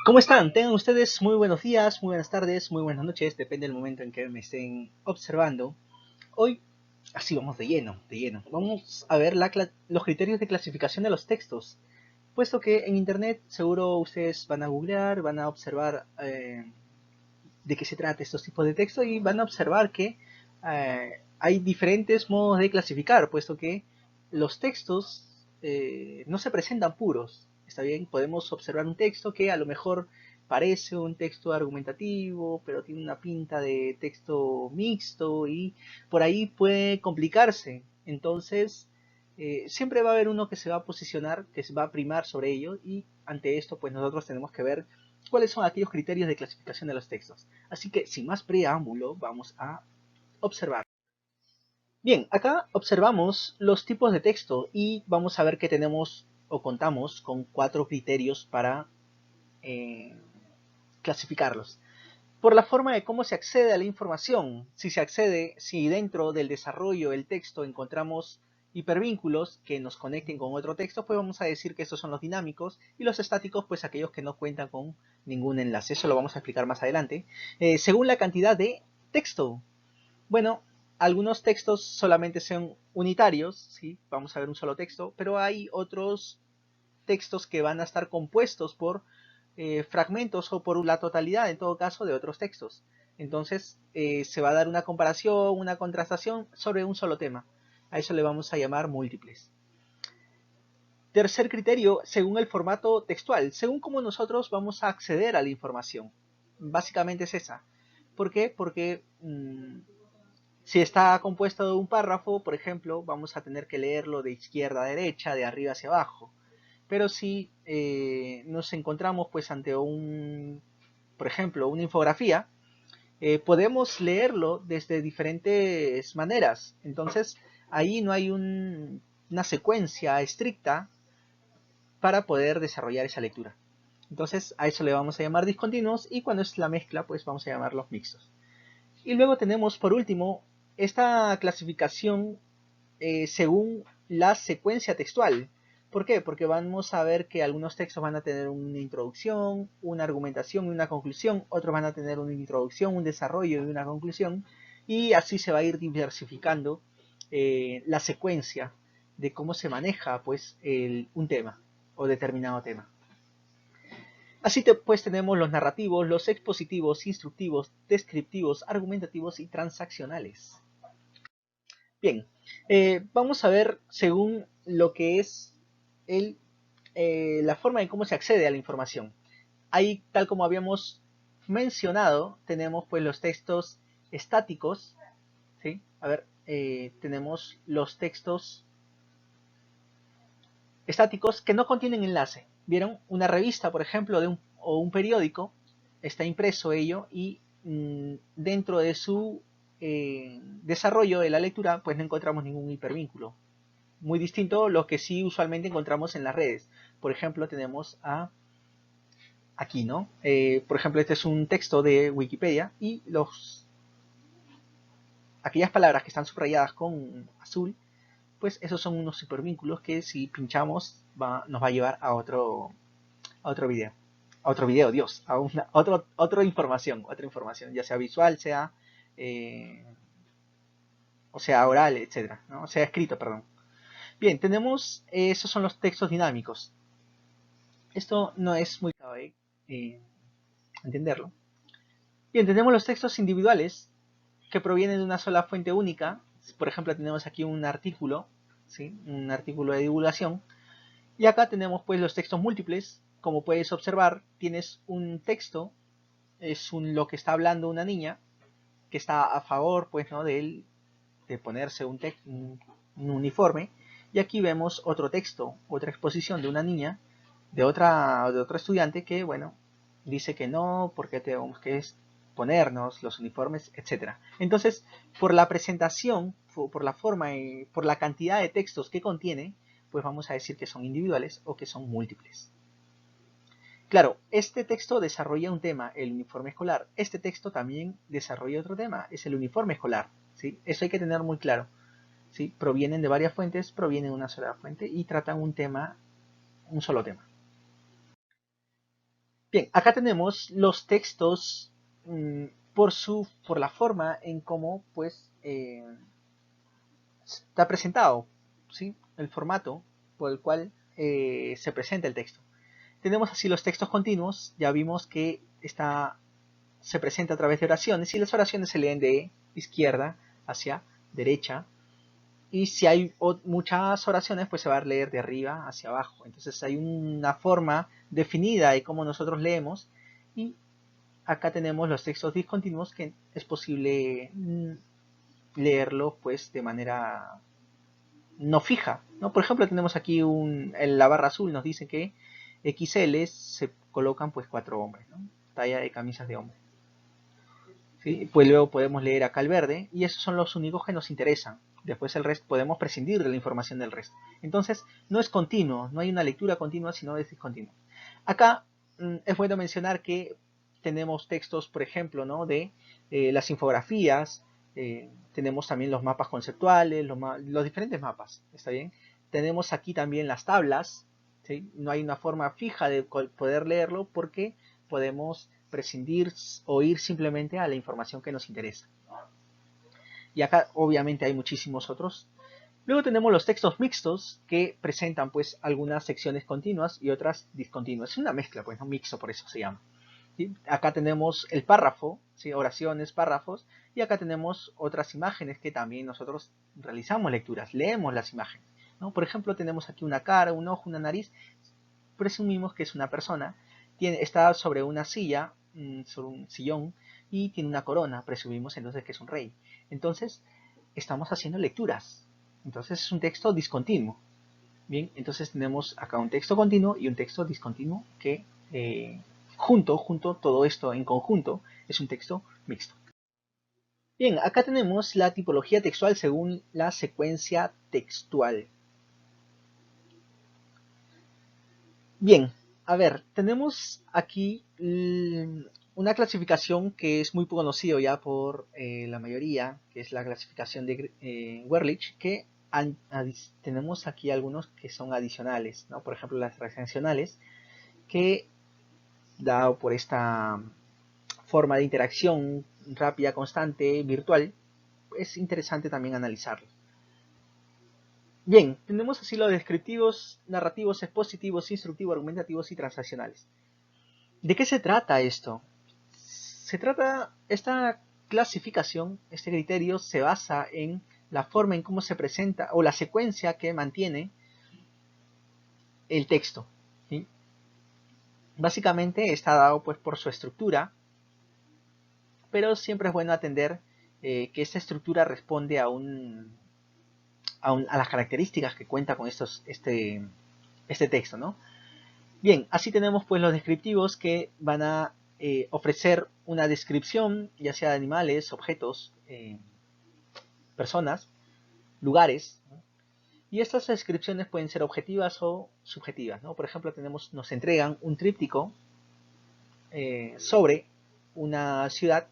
¿Cómo están? Tengan ustedes muy buenos días, muy buenas tardes, muy buenas noches, depende del momento en que me estén observando. Hoy, así vamos de lleno, de lleno. Vamos a ver los criterios de clasificación de los textos, puesto que en internet seguro ustedes van a googlear, van a observar de qué se trata estos tipos de texto y van a observar que hay diferentes modos de clasificar, puesto que los textos no se presentan puros. Está bien, podemos observar un texto que a lo mejor parece un texto argumentativo, pero tiene una pinta de texto mixto y por ahí puede complicarse. Entonces, siempre va a haber uno que se va a posicionar, que se va a primar sobre ello y ante esto, pues nosotros tenemos que ver cuáles son aquellos criterios de clasificación de los textos. Así que, sin más preámbulo, vamos a observar. Bien, acá observamos los tipos de texto y vamos a ver que tenemos o contamos con 4 criterios para eh, clasificarlos. Por la forma de cómo se accede a la información, si dentro del desarrollo del texto encontramos hipervínculos que nos conecten con otro texto, pues vamos a decir que estos son los dinámicos y los estáticos, pues aquellos que no cuentan con ningún enlace. Eso lo vamos a explicar más adelante. Según la cantidad de texto, bueno, algunos textos solamente son unitarios, ¿sí? Vamos a ver un solo texto, pero hay otros textos que van a estar compuestos por fragmentos o por la totalidad, en todo caso, de otros textos. Entonces, se va a dar una comparación, una contrastación sobre un solo tema. A eso le vamos a llamar múltiples. Tercer criterio, según el formato textual, según cómo nosotros vamos a acceder a la información. Básicamente es esa. ¿Por qué? Porque si está compuesto de un párrafo, por ejemplo, vamos a tener que leerlo de izquierda a derecha, de arriba hacia abajo. Pero si nos encontramos pues ante por ejemplo, una infografía, podemos leerlo desde diferentes maneras. Entonces, ahí no hay una secuencia estricta para poder desarrollar esa lectura. Entonces, a eso le vamos a llamar discontinuos y cuando es la mezcla, pues vamos a llamarlos mixtos. Y luego tenemos, por último, esta clasificación según la secuencia textual. ¿Por qué? Porque vamos a ver que algunos textos van a tener una introducción, una argumentación y una conclusión, otros van a tener una introducción, un desarrollo y una conclusión, y así se va a ir diversificando la secuencia de cómo se maneja pues un tema o determinado tema. Así pues tenemos los narrativos, los expositivos, instructivos, descriptivos, argumentativos y transaccionales. Bien, vamos a ver según lo que es la forma en cómo se accede a la información. Ahí, tal como habíamos mencionado, tenemos pues los textos estáticos, ¿sí? A ver, tenemos los textos estáticos que no contienen enlace. ¿Vieron? Una revista, por ejemplo, o un periódico, está impreso ello y dentro de su desarrollo de la lectura, pues no encontramos ningún hipervínculo. Muy distinto a lo que sí usualmente encontramos en las redes. Por ejemplo, tenemos aquí, ¿no? Por ejemplo, este es un texto de Wikipedia y aquellas palabras que están subrayadas con azul, pues esos son unos hipervínculos que si pinchamos nos va a llevar a otro video. A otro video, Dios, otra información, ya sea visual, eh, o sea oral, etcétera, ¿no? O sea escrito, perdón. Bien, tenemos, esos son los textos dinámicos. Esto no es muy clave entenderlo. Bien, tenemos los textos individuales que provienen de una sola fuente única. Por ejemplo, tenemos aquí un artículo, ¿sí? Un artículo de divulgación. Y acá tenemos pues los textos múltiples. Como puedes observar, tienes un texto, lo que está hablando una niña, que está a favor pues, ¿no? de ponerse un uniforme. Y aquí vemos otro texto, otra exposición de una niña, de otro estudiante que, bueno, dice que no, porque tenemos que ponernos los uniformes, etcétera. Entonces, por la presentación, por la forma y por la cantidad de textos que contiene, pues vamos a decir que son individuales o que son múltiples. Claro, este texto desarrolla un tema, el uniforme escolar. Este texto también desarrolla otro tema, es el uniforme escolar. ¿Sí? Eso hay que tener muy claro. ¿Sí? Provienen de varias fuentes, provienen de una sola fuente y tratan un solo tema. Bien, acá tenemos los textos por la forma en cómo pues está presentado, ¿sí? El formato por el cual se presenta el texto. Tenemos así los textos continuos, ya vimos que se presenta a través de oraciones y las oraciones se leen de izquierda hacia derecha, y si hay muchas oraciones pues se va a leer de arriba hacia abajo. Entonces hay una forma definida de cómo nosotros leemos, y acá tenemos los textos discontinuos que es posible leerlos pues de manera no fija, ¿no? Por ejemplo, tenemos aquí en la barra azul nos dice que XL se colocan pues 4 hombres, ¿no? Talla de camisas de hombre. ¿Sí? Pues luego podemos leer acá el verde, y esos son los únicos que nos interesan. Después el resto podemos prescindir de la información del resto. Entonces no es continuo, no hay una lectura continua, sino es discontinuo. Acá es bueno mencionar que tenemos textos, por ejemplo, ¿no? de las infografías, tenemos también los mapas conceptuales, los diferentes mapas, ¿está bien? Tenemos aquí también las tablas, ¿sí? No hay una forma fija de poder leerlo porque podemos prescindir o ir simplemente a la información que nos interesa. Y acá obviamente hay muchísimos otros. Luego tenemos los textos mixtos que presentan pues algunas secciones continuas y otras discontinuas. Es una mezcla, pues, no mixto, por eso se llama. ¿Sí? Acá tenemos el párrafo, ¿sí? Oraciones, párrafos, y acá tenemos otras imágenes que también nosotros realizamos lecturas, leemos las imágenes, ¿no? Por ejemplo, tenemos aquí una cara, un ojo, una nariz, presumimos que es una persona, está sobre una silla, sobre un sillón, y tiene una corona, presumimos entonces que es un rey. Entonces, estamos haciendo lecturas. Entonces es un texto discontinuo. Bien, entonces tenemos acá un texto continuo y un texto discontinuo que junto, todo esto en conjunto, es un texto mixto. Bien, acá tenemos la tipología textual según la secuencia textual. Bien, a ver, tenemos aquí una clasificación que es muy conocida ya por la mayoría, que es la clasificación de Werlich, que tenemos aquí algunos que son adicionales, ¿no? Por ejemplo, las recensionales, que dado por esta forma de interacción rápida, constante, virtual, es interesante también analizarlo. Bien, tenemos así los descriptivos, narrativos, expositivos, instructivos, argumentativos y transaccionales. ¿De qué se trata esto? Esta clasificación, este criterio se basa en la forma en cómo se presenta o la secuencia que mantiene el texto, ¿sí? Básicamente está dado pues por su estructura, pero siempre es bueno atender que esta estructura responde a las características que cuenta con este texto, ¿no? Bien, así tenemos pues los descriptivos que van a ofrecer una descripción, ya sea de animales, objetos, personas, lugares, ¿no? Y estas descripciones pueden ser objetivas o subjetivas, ¿no? Por ejemplo, nos entregan un tríptico sobre una ciudad.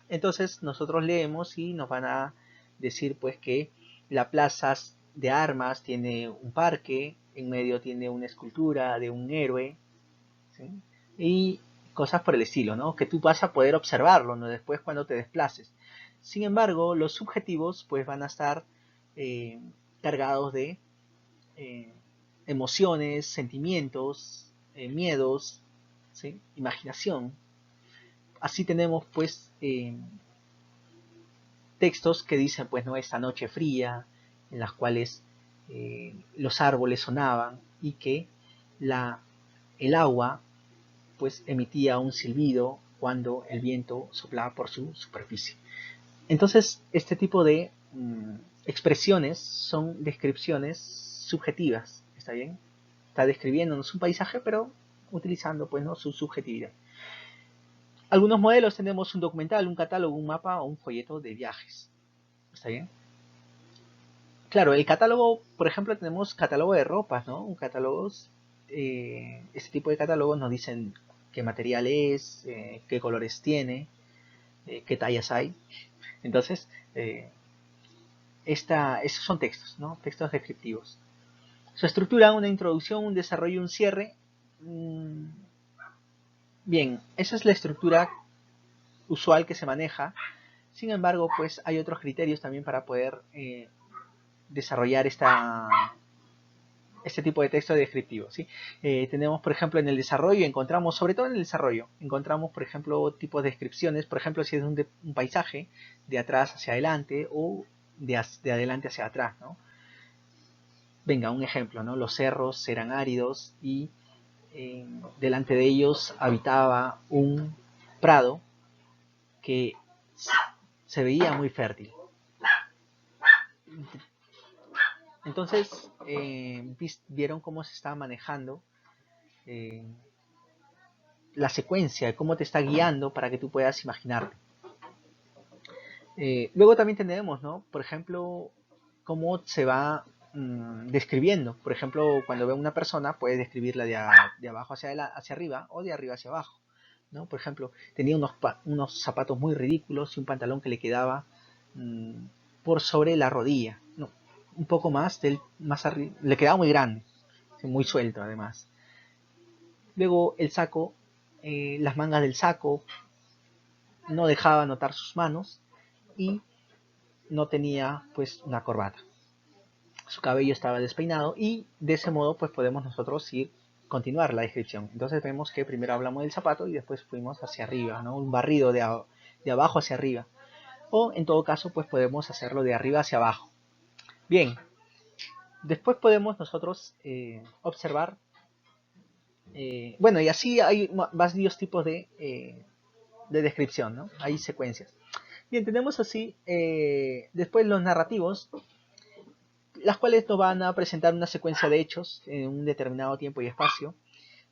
Entonces nosotros leemos y nos van a decir pues que la plaza de armas tiene un parque, en medio tiene una escultura de un héroe, ¿sí? Y cosas por el estilo, ¿no? Que tú vas a poder observarlo, ¿no? Después cuando te desplaces. Sin embargo, los subjetivos pues van a estar eh, cargados de eh, emociones, sentimientos, miedos, ¿sí? Imaginación. Así tenemos pues textos que dicen pues no, esta noche fría, en las cuales los árboles sonaban y que el agua pues emitía un silbido cuando el viento soplaba por su superficie. Entonces, este tipo de expresiones son descripciones subjetivas, ¿está bien? Está describiéndonos un paisaje, pero utilizando pues, ¿no? su subjetividad. Algunos modelos tenemos un documental, un catálogo, un mapa o un folleto de viajes, ¿está bien? Claro, el catálogo, por ejemplo, tenemos catálogo de ropas, ¿no? Un catálogo, este tipo de catálogos nos dicen qué material es, qué colores tiene, qué tallas hay. Entonces, esos son textos, ¿no? Textos descriptivos. Su estructura, una introducción, un desarrollo y un cierre. Bien, esa es la estructura usual que se maneja. Sin embargo, pues hay otros criterios también para poder desarrollar este tipo de texto descriptivo, ¿sí? Tenemos, por ejemplo, en el desarrollo encontramos, sobre todo en el desarrollo, encontramos, por ejemplo, tipos de descripciones, por ejemplo, si es un paisaje, de atrás hacia adelante o de adelante hacia atrás, ¿no? Venga, un ejemplo, ¿no? Los cerros eran áridos y delante de ellos habitaba un prado que se veía muy fértil. Entonces, vieron cómo se está manejando eh, la secuencia, cómo te está guiando para que tú puedas imaginarte. Luego también tenemos, ¿no? Por ejemplo, cómo se va describiendo. Por ejemplo, cuando ve a una persona, puede describirla de abajo hacia arriba o de arriba hacia abajo, ¿no? Por ejemplo, tenía unos zapatos muy ridículos y un pantalón que le quedaba por sobre la rodilla, no, un poco más arriba, le quedaba muy grande, muy suelto además. Luego el saco, las mangas del saco no dejaba notar sus manos y no tenía pues una corbata. Su cabello estaba despeinado y de ese modo pues podemos nosotros continuar la descripción. Entonces vemos que primero hablamos del zapato y después fuimos hacia arriba, ¿no? Un barrido de abajo hacia arriba. O en todo caso pues podemos hacerlo de arriba hacia abajo. Bien, después podemos nosotros observar, bueno, y así hay varios tipos de descripción, ¿no? Hay secuencias. Bien, tenemos así después los narrativos, las cuales nos van a presentar una secuencia de hechos en un determinado tiempo y espacio.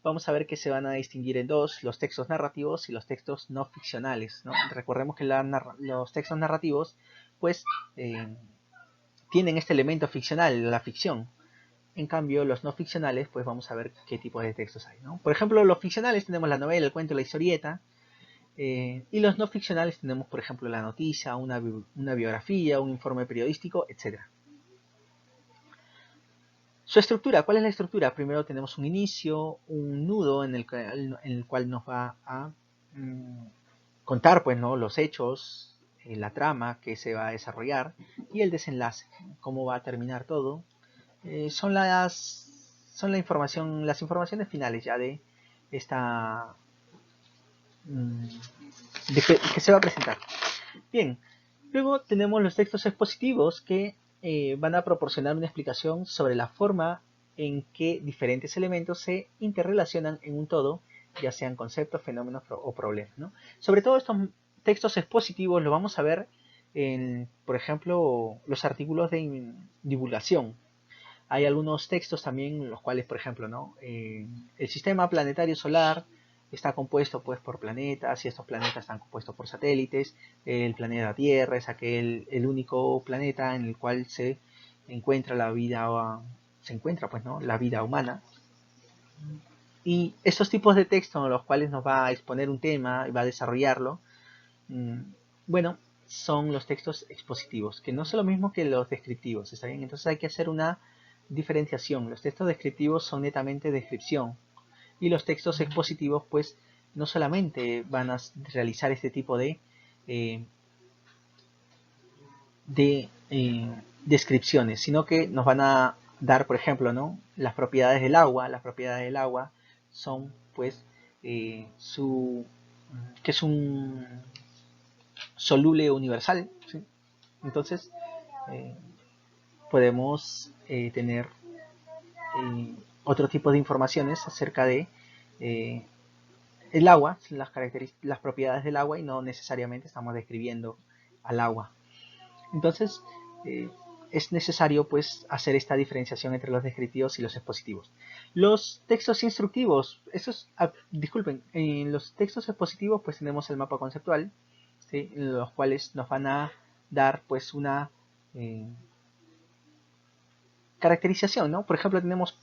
Vamos a ver que se van a distinguir en dos, los textos narrativos y los textos no ficcionales, ¿no? Recordemos que los textos narrativos pues tienen este elemento ficcional, la ficción. En cambio, los no ficcionales, pues vamos a ver qué tipo de textos hay, ¿no? Por ejemplo, los ficcionales tenemos la novela, el cuento, la historieta, y los no ficcionales tenemos, por ejemplo, la noticia, una biografía, un informe periodístico, etc. Su estructura, ¿cuál es la estructura? Primero tenemos un inicio, un nudo en el cual nos va a contar pues, ¿no? los hechos, la trama que se va a desarrollar y el desenlace, cómo va a terminar todo. Son la información, las informaciones finales ya de esta que se va a presentar. Bien, luego tenemos los textos expositivos que van a proporcionar una explicación sobre la forma en que diferentes elementos se interrelacionan en un todo, ya sean conceptos, fenómenos o problemas, ¿no? Sobre todo estos textos expositivos lo vamos a ver en, por ejemplo, los artículos de divulgación. Hay algunos textos también los cuales, por ejemplo, ¿no? El sistema planetario solar está compuesto pues por planetas y estos planetas están compuestos por satélites. El planeta Tierra es el único planeta en el cual se encuentra pues, ¿no? la vida humana. Y estos tipos de textos en los cuales nos va a exponer un tema y va a desarrollarlo, bueno, son los textos expositivos, que no son lo mismo que los descriptivos, ¿está bien? Entonces hay que hacer una diferenciación. Los textos descriptivos son netamente descripción y los textos expositivos pues no solamente van a realizar este tipo eh, descripciones, sino que nos van a dar, por ejemplo, ¿no? Las propiedades del agua. Las propiedades del agua son pues que es un soluble universal, ¿sí? Entonces podemos tener otro tipo de informaciones acerca de el agua, las propiedades del agua y no necesariamente estamos describiendo al agua. Entonces es necesario pues hacer esta diferenciación entre los descriptivos y los expositivos. Los textos instructivos, disculpen, en los textos expositivos pues tenemos el mapa conceptual, ¿sí? Los cuales nos van a dar pues una caracterización, ¿no? Por ejemplo, tenemos,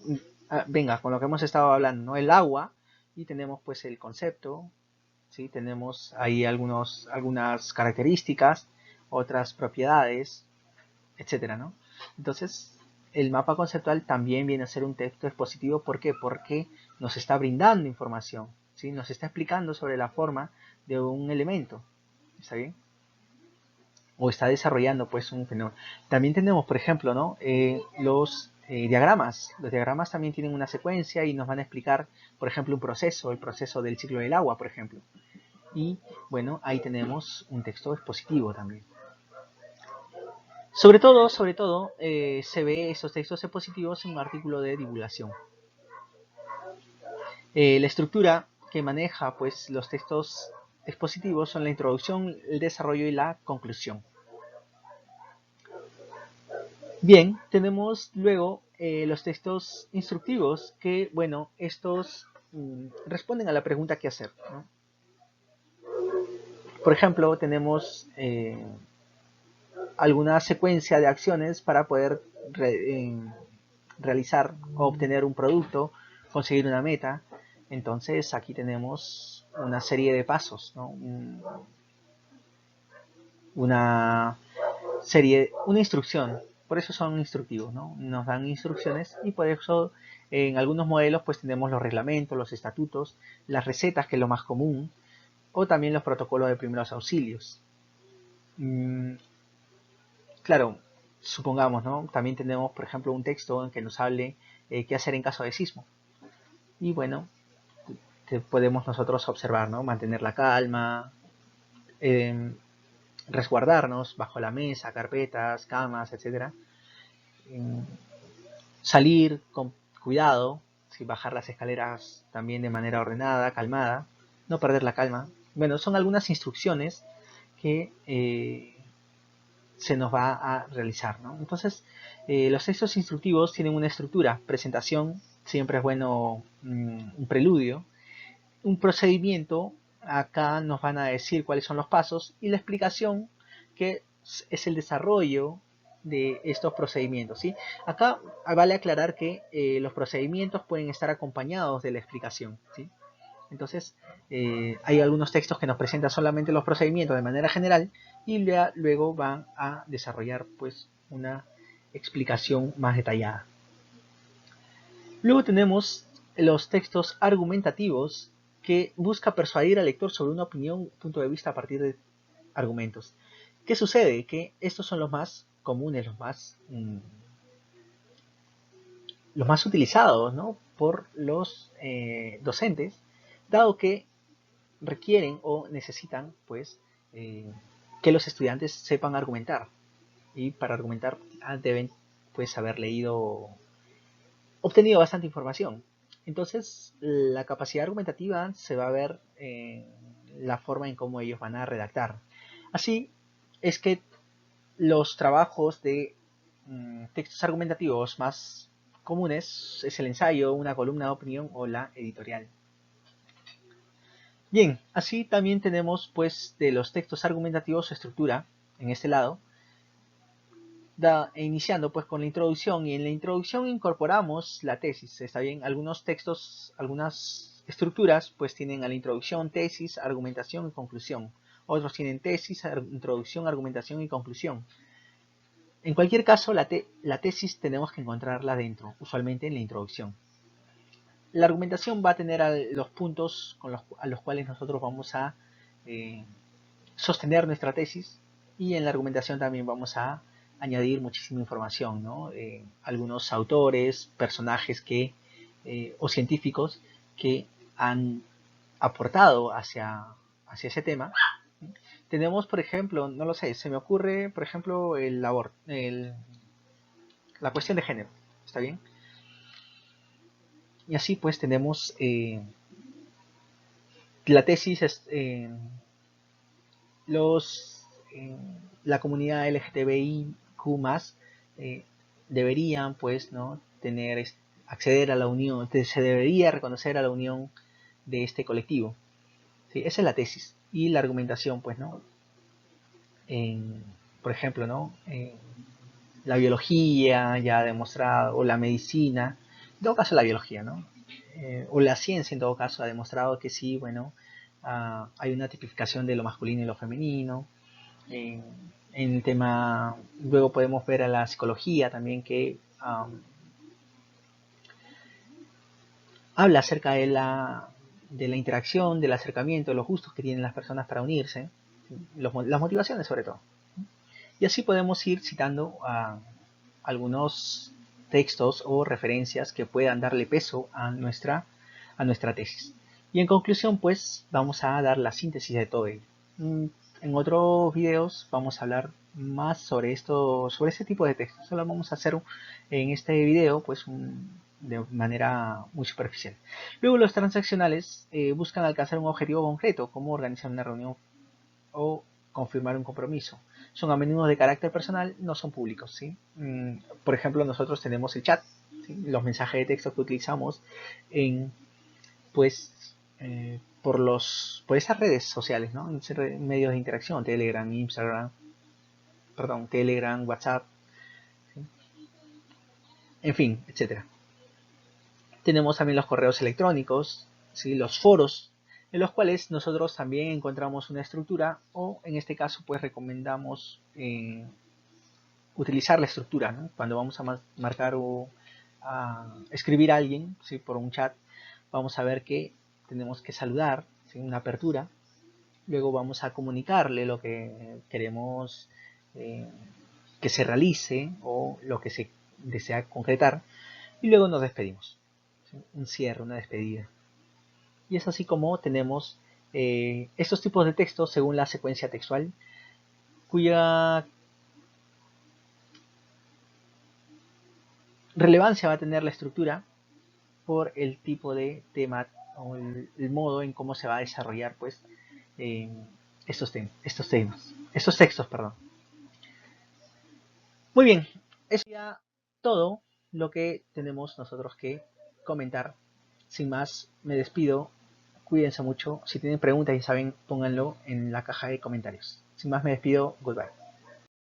venga, con lo que hemos estado hablando, ¿no? El agua, y tenemos pues el concepto, ¿sí? Tenemos ahí algunas características, otras propiedades, etcétera, ¿no? Entonces, el mapa conceptual también viene a ser un texto expositivo. ¿Por qué? Porque nos está brindando información. ¿sí? Nos está explicando sobre la forma de un elemento, ¿está bien? O está desarrollando pues un fenómeno. También tenemos, por ejemplo, ¿no? Los diagramas. Los diagramas también tienen una secuencia y nos van a explicar, por ejemplo, un proceso, el proceso del ciclo del agua, por ejemplo. Y bueno, ahí tenemos un texto expositivo también. Sobre todo, se ve esos textos expositivos en un artículo de divulgación. La estructura que maneja pues los textos expositivos son la introducción, el desarrollo y la conclusión. Bien, tenemos luego los textos instructivos que, bueno, estos responden a la pregunta qué hacer, ¿no? Por ejemplo, tenemos alguna secuencia de acciones para poder realizar o obtener un producto, conseguir una meta. Entonces aquí tenemos una serie de pasos, ¿no? Una una instrucción. Por eso son instructivos, ¿no? Nos dan instrucciones y por eso en algunos modelos pues tenemos los reglamentos, los estatutos, las recetas, que es lo más común, o también los protocolos de primeros auxilios. Claro, supongamos, ¿no? También tenemos, por ejemplo, un texto en que nos hable qué hacer en caso de sismo. Y bueno, podemos nosotros observar, ¿no? Mantener la calma, resguardarnos bajo la mesa, carpetas, camas, etc. Salir con cuidado, bajar las escaleras también de manera ordenada, calmada, no perder la calma. Bueno, son algunas instrucciones que se nos va a realizar, ¿no? Entonces, los textos instructivos tienen una estructura, presentación, siempre es bueno un preludio, un procedimiento, acá nos van a decir cuáles son los pasos, y la explicación, que es el desarrollo de estos procedimientos, ¿sí? Acá vale aclarar que los procedimientos pueden estar acompañados de la explicación, ¿sí? Entonces, hay algunos textos que nos presentan solamente los procedimientos de manera general y luego van a desarrollar pues una explicación más detallada. Luego tenemos los textos argumentativos, que busca persuadir al lector sobre una opinión, un punto de vista a partir de argumentos. ¿Qué sucede? Que estos son los más comunes, los más utilizados, ¿no? Por los docentes, dado que requieren o necesitan pues que los estudiantes sepan argumentar, y para argumentar deben pues haber leído, obtenido bastante información. Entonces la capacidad argumentativa se va a ver en la forma en cómo ellos van a redactar. Así es que los trabajos de textos argumentativos más comunes es el ensayo, una columna de opinión o la editorial. Bien, así también tenemos pues de los textos argumentativos su estructura en este lado, iniciando pues con la introducción, y en la introducción incorporamos la tesis, ¿está bien? Algunos textos, algunas estructuras pues tienen a la introducción, tesis, argumentación y conclusión. Otros tienen tesis, introducción, argumentación y conclusión. En cualquier caso, la tesis tenemos que encontrarla dentro, usualmente en la introducción. La argumentación va a tener los puntos a los cuales nosotros vamos a sostener nuestra tesis, y en la argumentación también vamos a añadir muchísima información, ¿no? Algunos autores, personajes o científicos que han aportado hacia ese tema. Tenemos, por ejemplo, no lo sé, se me ocurre, por ejemplo, la cuestión de género, ¿está bien? Y así pues tenemos la tesis, la comunidad LGTBIQ+, deberían pues no tener, acceder a la unión, se debería reconocer a la unión de este colectivo, ¿sí? Esa es la tesis. Y la argumentación pues no, por ejemplo, no, la biología ya ha demostrado, o la medicina, en todo caso la biología, ¿no? O la ciencia en todo caso ha demostrado que sí, bueno, hay una tipificación de lo masculino y lo femenino. En el tema, luego podemos ver a la psicología también, que habla acerca de de la interacción, del acercamiento, de los gustos que tienen las personas para unirse, las motivaciones sobre todo. Y así podemos ir citando algunos textos o referencias que puedan darle peso a nuestra tesis. Y en conclusión, pues vamos a dar la síntesis de todo ello. En otros videos vamos a hablar más sobre este tipo de textos. Solo vamos a hacer en este video pues de manera muy superficial. Luego los transaccionales buscan alcanzar un objetivo concreto, como organizar una reunión o confirmar un compromiso. Son a menudo de carácter personal, no son públicos, ¿sí? Por ejemplo, nosotros tenemos el chat, ¿sí? Los mensajes de texto que utilizamos en, pues, por esas redes sociales, ¿no? En medios de interacción, Telegram, Instagram, perdón, Telegram, WhatsApp, ¿sí? En fin, etcétera. Tenemos también los correos electrónicos, ¿sí? Los foros, en los cuales nosotros también encontramos una estructura, o en este caso pues recomendamos utilizar la estructura, ¿no? Cuando vamos a marcar o a escribir a alguien, ¿sí? Por un chat, vamos a ver que tenemos que saludar, ¿sí? Una apertura. Luego vamos a comunicarle lo que queremos que se realice o lo que se desea concretar, y luego nos despedimos, ¿sí? Un cierre, una despedida. Y es así como tenemos estos tipos de textos según la secuencia textual, cuya relevancia va a tener la estructura por el tipo de tema o el modo en cómo se va a desarrollar pues estos textos, perdón. Muy bien, eso ya todo lo que tenemos nosotros que comentar. Sin más, me despido. Cuídense mucho. Si tienen preguntas, ya saben, pónganlo en la caja de comentarios. Sin más, me despido. Goodbye.